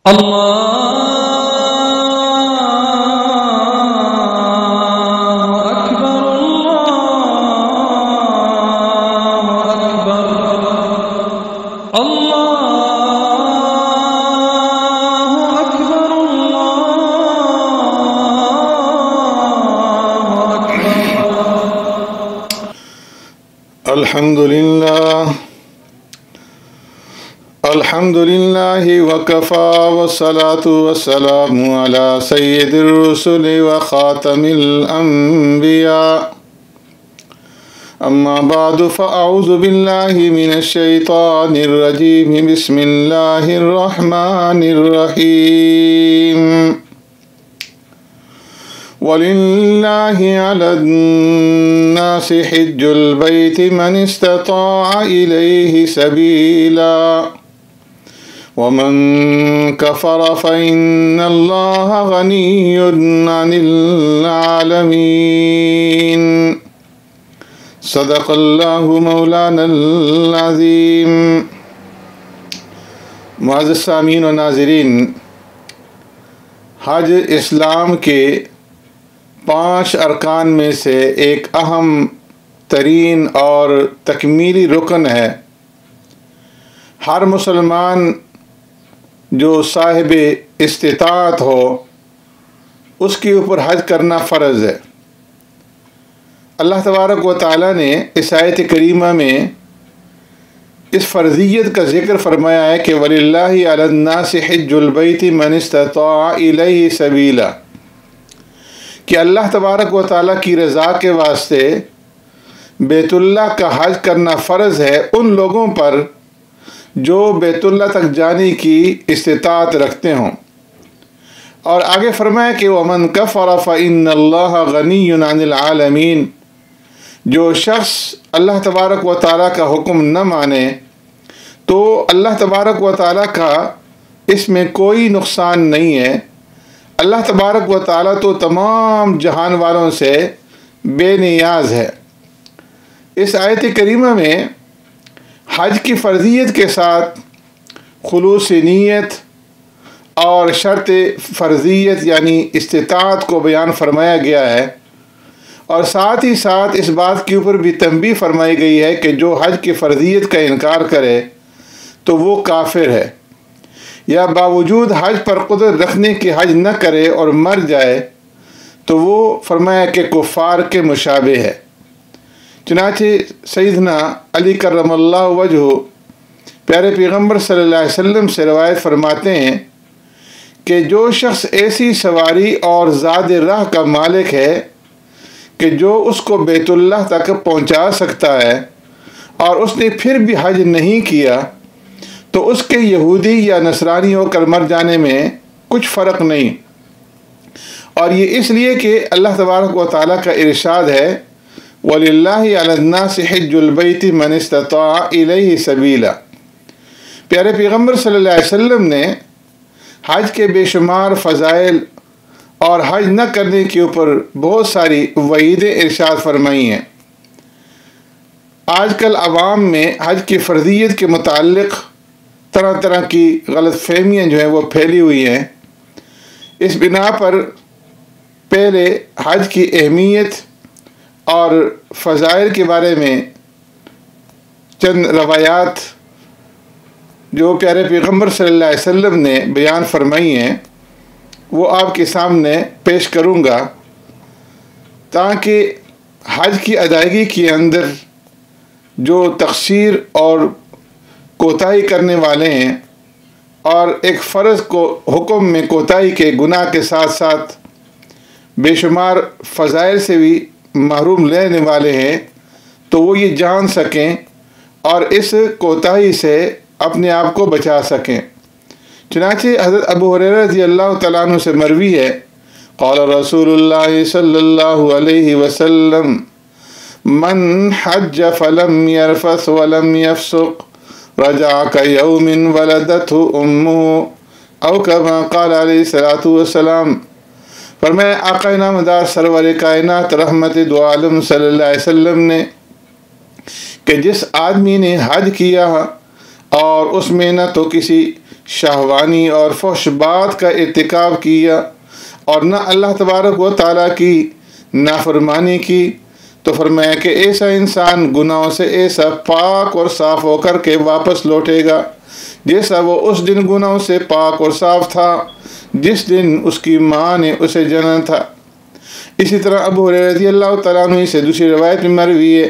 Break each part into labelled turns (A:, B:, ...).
A: الله أكبر الله أكبر الله أكبر الله أكبر.
B: الحمد لله وكفى والصلاة والسلام على سيد الرسل وخاتم الأنبياء. أما بعد فأعوذ بالله من الشيطان الرجيم. بسم الله الرحمن الرحيم. ولله على الناس حج البيت من استطاع إليه سبيلا ومن كفر فإن الله غني عن العالمين. صدق الله مولانا العظيم. معزز سامعین و ناظرین، حج اسلام کے 5 ارکان میں سے ایک اہم ترین اور تکمیلی رکن ہے۔ ہر مسلمان جو صاحب استطاعت ہو اس کے اوپر حج کرنا فرض ہے۔ اللہ تبارک و تعالیٰ نے اس آیت کریمہ میں اس فرضیت کا ذکر فرمایا ہے کہ وَلِلَّهِ عَلَى النَّاسِ حِجُّ الْبَيْتِ مَنِ اسْتَطَاعَ إِلَيْهِ سَبِيلًا، کہ اللہ تبارک و تعالیٰ کی رضا کے واسطے بیت اللہ کا حج کرنا فرض ہے ان لوگوں پر جو بیت اللہ تک جانے کی استطاعت رکھتے ہوں۔ اور آگے فرمایا کہ وَمَنْ كَفَرَ فَإِنَّ اللَّهَ غَنِيٌّ عَنِ الْعَالَمِينَ، جو شخص اللہ تبارک و تعالیٰ کا حکم نہ مانے تو اللہ تبارک و تعالیٰ کا اس میں کوئی نقصان نہیں ہے۔ اللہ تبارک و تعالیٰ تو تمام جہان والوں سے بے نیاز ہے۔ اس آیت کریمہ میں حج کی فرضیت کے ساتھ خلوص نیت اور شرط فرضیت یعنی استطاعت کو بیان فرمایا گیا ہے، اور ساتھ ہی ساتھ اس بات کے اوپر بھی تنبیہ فرمائی گئی ہے کہ جو حج کی فرضیت کا انکار کرے تو وہ کافر ہے، یا باوجود حج پر قدرت رکھنے کی حج نہ کرے اور مر جائے تو وہ فرمایا کہ کفار کے مشابہ ہے۔ چنانچہ سیدنا علی کرم اللہ وجہہ پیارے پیغمبر صلی اللہ علیہ وسلم سے روایت فرماتے ہیں کہ جو شخص ایسی سواری اور زاد راہ کا مالک ہے کہ جو اس کو بیت اللہ تک پہنچا سکتا ہے اور اس نے پھر بھی حج نہیں کیا تو اس کے یہودی یا نصرانی ہو کر مر جانے میں کچھ فرق نہیں۔ اور یہ اس لیے کہ اللہ تبارک و تعالیٰ کا ارشاد ہے وَلِلَّهِ عَلَى النَّاسِ حِجُّ الْبَيْتِ مَنِ اسْتَطَاعَ إِلَيْهِ سَبِيلًا۔ پیارے پیغمبر صلی اللہ علیہ وسلم نے حج کے بے شمار فضائل اور حج نہ کرنے کے اوپر بہت ساری وعیدیں ارشاد فرمائی ہیں۔ آج کل عوام میں حج کی فرضیت کے متعلق طرح طرح کی غلط فہمیاں جو ہیں وہ پھیلی ہوئی ہیں۔ اس بنا پر پہلے حج کی اہمیت اور فضائل کے بارے میں چند روایات جو پیارے پیغمبر صلی اللہ علیہ وسلم نے بیان فرمائی ہیں وہ آپ کے سامنے پیش کروں گا، تاکہ حج کی ادائیگی کے اندر جو تقصیر اور کوتاہی کرنے والے ہیں اور ایک فرض کو حکم میں کوتاہی کے گناہ کے ساتھ ساتھ بے شمار فضائل سے بھی محروم لینے والے ہیں تو وہ یہ جان سکیں اور اس کوتاہی سے اپنے آپ کو بچا سکیں۔ چنانچہ حضرت ابو ہریرہ رضی اللہ تعالیٰ عنہ سے مروی ہے قال رسول اللہ صلی اللہ علیہ وسلم من حج فلم يرفث ولم يفسق رجع كيوم ولدته امه او كما قال علیہ الصلوۃ والسلام۔ فرمایا آقا نامدار سرور کائنات رحمت دو عالم صلی اللہ علیہ وسلم نے کہ جس آدمی نے حج کیا اور اس میں نہ تو کسی شہوانی اور فحش بات کا ارتکاب کیا اور نہ اللہ تبارک و تعالیٰ کی نافرمانی کی، تو فرمایا کہ ایسا انسان گناہوں سے ایسا پاک اور صاف ہو کر کے واپس لوٹے گا جیسا وہ اس دن گناہوں سے پاک اور صاف تھا جس دن اس کی ماں نے اسے جنا تھا۔ اسی طرح ابو ہریرہ رضی اللہ تعالیٰ عنہ سے دوسری روایت میں مروی ہے،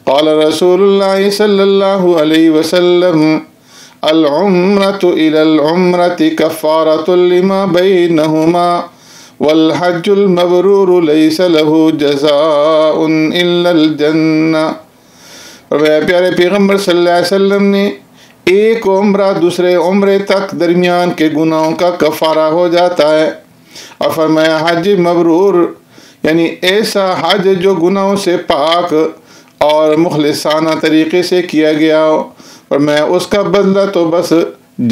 B: قال رسول اللہ صلی اللہ علیہ وسلم العمرۃ الی العمرۃ کفارۃ لما بینہما والحج المبرور لیس له جزاء الا الجنہ۔ اور پیارے پیغمبر صلی اللہ علیہ وسلم نے ایک عمرہ دوسرے عمرے تک درمیان کے گناہوں کا کفارہ ہو جاتا ہے، اور فرمایا حج مبرور یعنی ایسا حج جو گناہوں سے پاک اور مخلصانہ طریقے سے کیا گیا ہو، اور میں اس کا بدلہ تو بس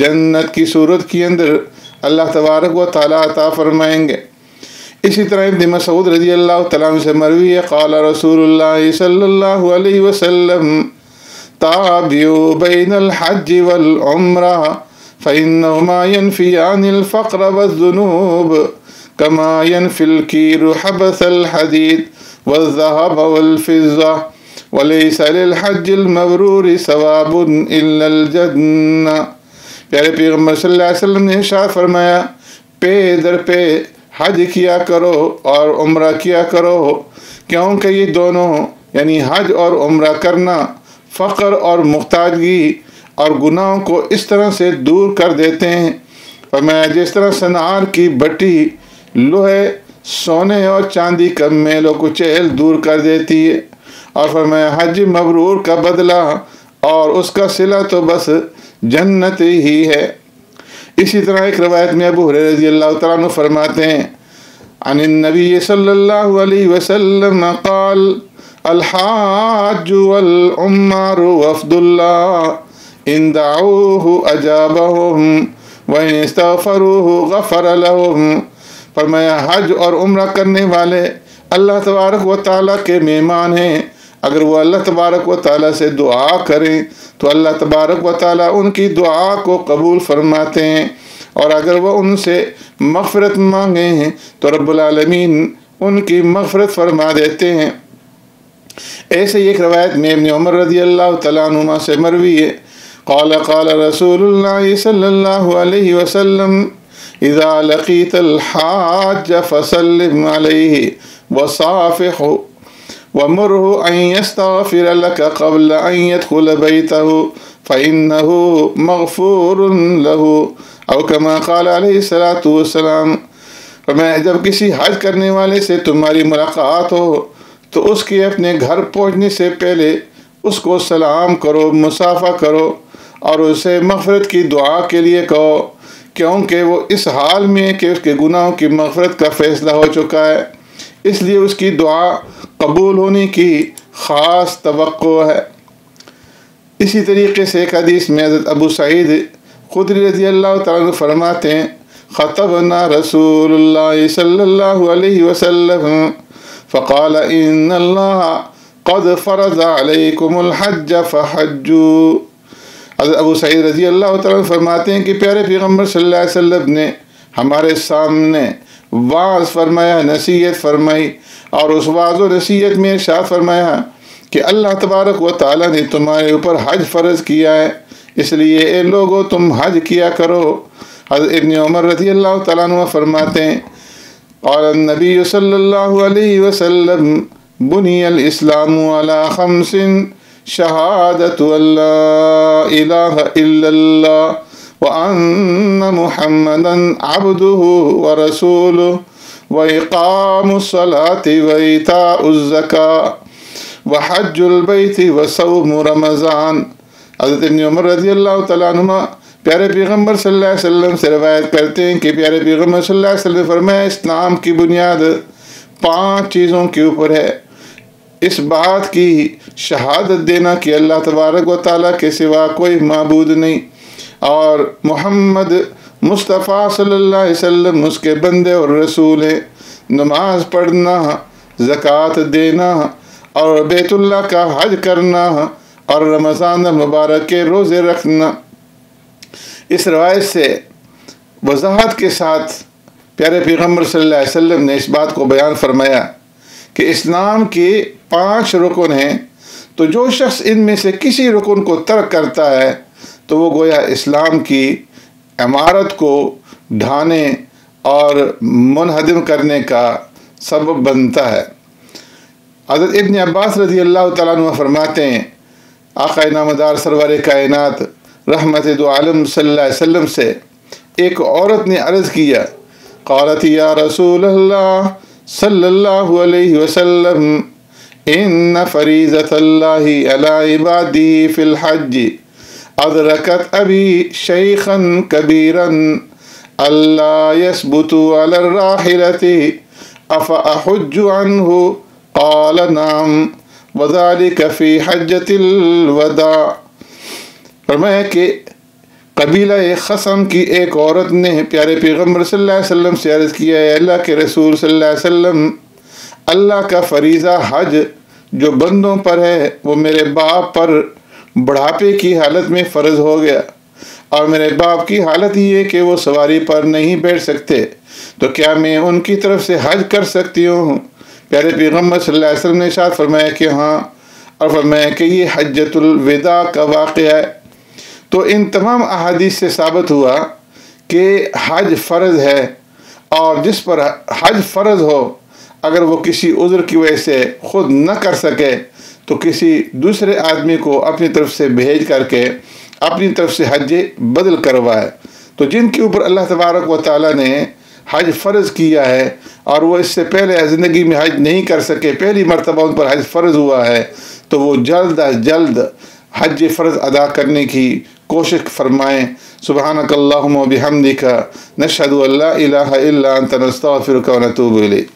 B: جنت کی صورت کے اندر اللہ تبارک و تعالیٰ عطا فرمائیں گے۔ اسی طرح ابن مسعود رضی اللہ تعالیٰ عنہ سے مروی ہے، قال رسول اللہ صلی اللہ علیہ وسلم تابعوا بین الحج والعمرہ فإنہما ينفیان الفقر والذنوب کما ينفی الکیر حبث الحدید والذهب والفضہ ولیس للحج المبرور ثواب الا الجنہ۔ پیارے پیغمبر صلی اللہ علیہ وسلم نے ارشاد فرمایا، پے در پہ حج کیا کرو اور عمرہ کیا کرو، کیونکہ یہ دونوں یعنی حج اور عمرہ کرنا فقر اور محتاجگی اور گناہوں کو اس طرح سے دور کر دیتے ہیں، اور میں جس طرح سنار کی بٹی لوہے، سونے اور چاندی کا میل و کچیل دور کر دیتی ہے، اور فرمایا حج مبرور کا بدلہ اور اس کا صلہ تو بس جنت ہی ہے۔ اسی طرح ایک روایت میں ابو ہریرہ رضی اللہ تعالیٰ عنہ فرماتے ہیں، عن النبی صلی اللہ علیہ وسلم قال الحاج والعمار وفد اللہ ان دعوہ اجابہم وان استغفروہ غفر لہم۔ فرمایا حج اور عمرہ کرنے والے اللہ تبارک و تعالیٰ کے مہمان ہیں، اگر وہ اللہ تبارک و تعالیٰ سے دعا کریں تو اللہ تبارک و تعالیٰ ان کی دعا کو قبول فرماتے ہیں، اور اگر وہ ان سے مغفرت مانگے ہیں تو رب العالمین ان کی مغفرت فرما دیتے ہیں۔ ایسے ہی ایک روایت میں ابن عمر رضی اللہ تعالیٰ عنہما سے مروی ہے، قال قال رسول اللہ صلی اللہ علیہ وسلم اذا لقیت الحاج فسلم علیہ وصافحہ ومره أن يستغفر لك قبل أن يدخل بيته فإنه مغفور له أو كما قال عليه الصلاة والسلام۔ فرمایا جب کسی حج کرنے والے سے تمہاری ملاقات ہو تو اس کے اپنے گھر پہنچنے سے پہلے اس کو سلام کرو، مصافحہ کرو اور اسے مغفرت کی دعا کے لیے کہو، کیونکہ وہ اس حال میں ہے کہ اس کے گناہوں کی مغفرت کا فیصلہ ہو چکا ہے، اس لیے اس کی دعا قبول ہونے کی خاص توقع ہے۔ اسی طریقے سے ایک حدیث میں حضرت ابو سعید خدری رضی اللہ تعالیٰ عنہ فرماتے ہیں، خطبنا رسول اللہ صلی اللہ علیہ وسلم فقال ان اللہ قد فرض علیکم الحج فحجوا۔ حضرت ابو سعید رضی اللہ تعالیٰ عنہ فرماتے ہیں کہ پیارے پیغمبر صلی اللہ علیہ وسلم نے ہمارے سامنے واعظ فرمایا، نصیحت فرمائی، اور اس واعظ و نصیحت میں ارشاد فرمایا کہ اللہ تبارک و تعالیٰ نے تمہارے اوپر حج فرض کیا ہے، اس لیے اے لوگو تم حج کیا کرو۔ حضرت ابن عمر رضی اللہ تعالیٰ عنہ فرماتے ہیں، قال النبی صلی اللہ علیہ وسلم بنی الاسلام علی خمس شہادت ان لا الہ الا اللہ وَأَنَّ مُحَمَّدًا عَبْدُهُ وَرَسُولُهُ وَإِقَامُ الصَّلَاةِ وَإِيتَاءُ الزَّكَاةِ وَحَجُّ الْبَيْتِ وَصَوْمُ رَمَضَانَ۔ حضرت ابن عمر رضی اللہ تعالیٰ عنہ پیارے پیغمبر صلی اللہ علیہ وسلم سے روایت کرتے ہیں کہ پیارے پیغمبر صلی اللہ علیہ وسلم نے فرمایا، اسلام کی بنیاد 5 چیزوں کے اوپر ہے، اس بات کی شہادت دینا کہ اللہ تبارک و تعالیٰ کے سوا کوئی معبود نہیں، اور محمد مصطفیٰ صلی اللہ علیہ وسلم اس کے بندے اور رسول ہیں، نماز پڑھنا، زکوٰۃ دینا اور بیت اللہ کا حج کرنا اور رمضان المبارک کے روزے رکھنا۔ اس روایت سے وضاحت کے ساتھ پیارے پیغمبر صلی اللہ علیہ وسلم نے اس بات کو بیان فرمایا کہ اسلام کے 5 رکن ہیں، تو جو شخص ان میں سے کسی رکن کو ترک کرتا ہے تو وہ گویا اسلام کی عمارت کو ڈھانے اور منہدم کرنے کا سبب بنتا ہے۔ حضرت ابن عباس رضی اللہ تعالیٰ عنہ فرماتے ہیں، آقا نامدار سرور کائنات رحمت دو عالم صلی اللہ علیہ وسلم سے ایک عورت نے عرض کیا، قالت یا رسول اللہ صلی اللہ علیہ وسلم ان فریضۃ اللہ علی عبادی فی الحج ادرکت ابی شیخا کبیرا اللہ یثبت علی الراحلۃ افاحج عنہ قال نعم وذلک فی حجۃ الوداع۔ فرمایا کہ قبیلہ خصم کی ایک عورت نے پیارے پیغمبر صلی اللہ علیہ وسلم سے عرض کیا، اے اللہ کے رسول صلی اللہ علیہ وسلم، اللہ کا فریضہ حج جو بندوں پر ہے وہ میرے باپ پر بڑھاپے کی حالت میں فرض ہو گیا، اور میرے باپ کی حالت یہ ہے کہ وہ سواری پر نہیں بیٹھ سکتے، تو کیا میں ان کی طرف سے حج کر سکتی ہوں؟ پیارے پیغمبر صلی اللہ علیہ وسلم نے ارشاد فرمایا کہ ہاں، اور فرمایا کہ یہ حجۃ الوداع کا واقعہ ہے۔ تو ان تمام احادیث سے ثابت ہوا کہ حج فرض ہے، اور جس پر حج فرض ہو اگر وہ کسی عذر کی وجہ سے خود نہ کر سکے تو کسی دوسرے آدمی کو اپنی طرف سے بھیج کر کے اپنی طرف سے حج بدل کروائے۔ تو جن کے اوپر اللہ تبارک و تعالیٰ نے حج فرض کیا ہے اور وہ اس سے پہلے زندگی میں حج نہیں کر سکے، پہلی مرتبہ ان پر حج فرض ہوا ہے، تو وہ جلد از جلد حج فرض ادا کرنے کی کوشش فرمائیں۔ سبحانک اللہم و بحمدک نشہد ان لا الہ الا انت نستغفرک و نتوب الیک۔